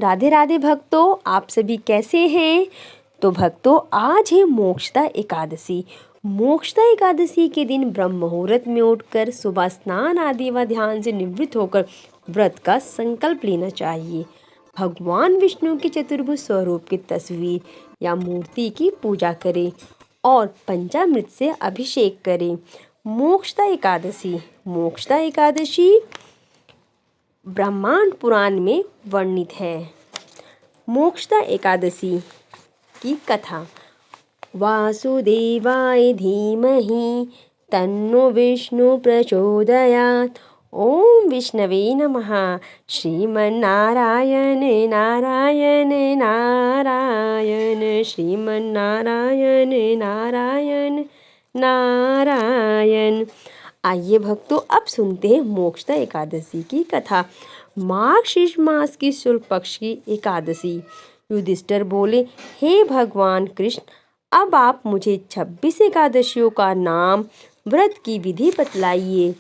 राधे राधे भक्तों, आप सभी कैसे हैं। तो भक्तों, आज है मोक्षदा एकादशी। मोक्षदा एकादशी के दिन ब्रह्म मुहूर्त में उठकर सुबह स्नान आदि व ध्यान से निवृत्त होकर व्रत का संकल्प लेना चाहिए। भगवान विष्णु के चतुर्भुज स्वरूप की तस्वीर या मूर्ति की पूजा करें और पंचामृत से अभिषेक करें। मोक्षदा एकादशी ब्रह्मांड पुराण में वर्णित है। मोक्षदा एकादशी की कथा। वासुदेवाय धीमहि तन्नो विष्णु प्रचोदयात्। ओम विष्णवे नमः। श्रीमन्नारायण नारायण नारायण श्रीमन्नारायण नारायण नारायण। आइए भक्तों, अब सुनते हैं मोक्षदा एकादशी की कथा। मार्गशीर्ष मास की शुक्ल पक्ष की एकादशी। युधिष्ठिर बोले, हे भगवान कृष्ण, अब आप मुझे 26 एकादशियों का नाम, व्रत की विधि बतलाइए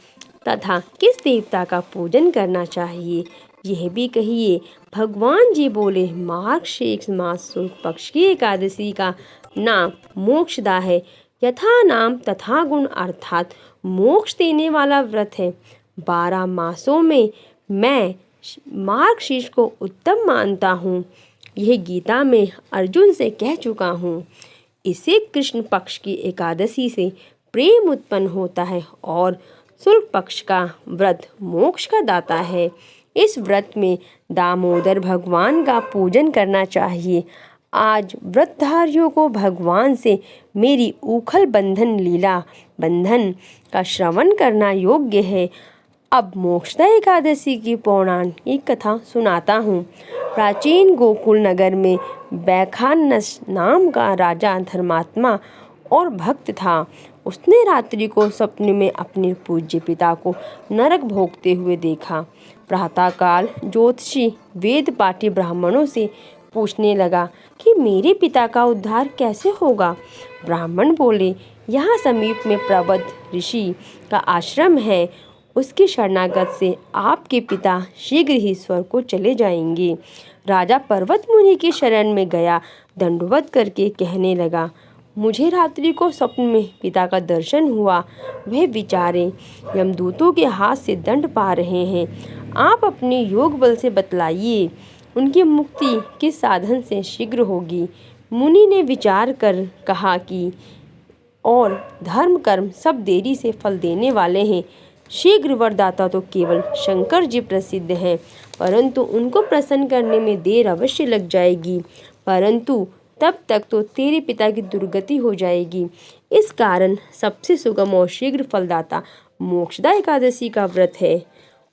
तथा किस देवता का पूजन करना चाहिए यह भी कहिए। भगवान जी बोले, मार्गशीर्ष मास शुक्ल पक्ष की एकादशी का नाम मोक्षदा है। यथा नाम तथा गुण, अर्थात मोक्ष देने वाला व्रत है। 12 मासों में मैं मार्गशीर्ष को उत्तम मानता हूँ। यह गीता में अर्जुन से कह चुका हूँ। इसे कृष्ण पक्ष की एकादशी से प्रेम उत्पन्न होता है और शुक्ल पक्ष का व्रत मोक्ष का दाता है। इस व्रत में दामोदर भगवान का पूजन करना चाहिए। आज व्रतधारियों को भगवान से मेरी उखल बंधन का श्रवण करना योग्य है। अब मोक्षदा एकादशी की पौराणिक कथा सुनाता हूँ। प्राचीन गोकुल नगर में बैखानस नाम का राजा धर्मात्मा और भक्त था। उसने रात्रि को सपने में अपने पूज्य पिता को नरक भोगते हुए देखा। प्रातःकाल ज्योतिषी वेद पाठी ब्राह्मणों से पूछने लगा कि मेरे पिता का उद्धार कैसे होगा। ब्राह्मण बोले, यहाँ समीप में प्रबुद्ध ऋषि का आश्रम है। उसकी शरणागत से आपके पिता शीघ्र ही स्वर्ग को चले जाएंगे। राजा पर्वत मुनि की शरण में गया। दंडवत करके कहने लगा, मुझे रात्रि को स्वप्न में पिता का दर्शन हुआ। वह बेचारे यमदूतों के हाथ से दंड पा रहे हैं। आप अपने योग बल से बतलाइए, उनकी मुक्ति किस साधन से शीघ्र होगी। मुनि ने विचार कर कहा कि और धर्म कर्म सब देरी से फल देने वाले हैं। शीघ्र वरदाता तो केवल शंकर जी प्रसिद्ध हैं, परंतु उनको प्रसन्न करने में देर अवश्य लग जाएगी। परंतु तब तक तो तेरे पिता की दुर्गति हो जाएगी। इस कारण सबसे सुगम और शीघ्र फलदाता मोक्षदा एकादशी का व्रत है।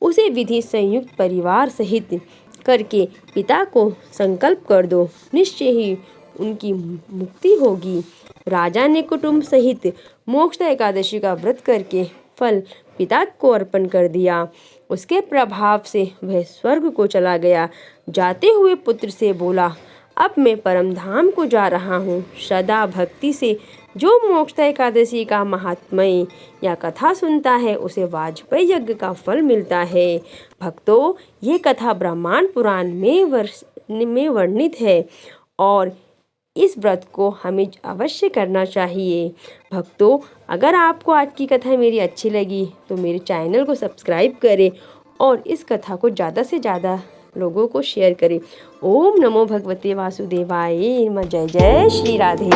उसे विधि संयुक्त परिवार सहित करके पिता को संकल्प कर दो, निश्चय ही उनकी मुक्ति होगी। राजा ने कुटुंब सहित मोक्षदा एकादशी का व्रत करके फल पिता को अर्पण कर दिया। उसके प्रभाव से वह स्वर्ग को चला गया। जाते हुए पुत्र से बोला, अब मैं परम धाम को जा रहा हूँ। श्रद्धा भक्ति से जो मोक्षदा एकादशी का महात्म्य या कथा सुनता है, उसे वाजपेयी यज्ञ का फल मिलता है। भक्तों, ये कथा ब्रह्मांड पुराण में वर्णित है और इस व्रत को हमें अवश्य करना चाहिए। भक्तों, अगर आपको आज की कथा मेरी अच्छी लगी तो मेरे चैनल को सब्सक्राइब करें और इस कथा को ज़्यादा से ज़्यादा लोगों को शेयर करें। ओम नमो भगवते वासुदेवाय। जय जय श्री राधे।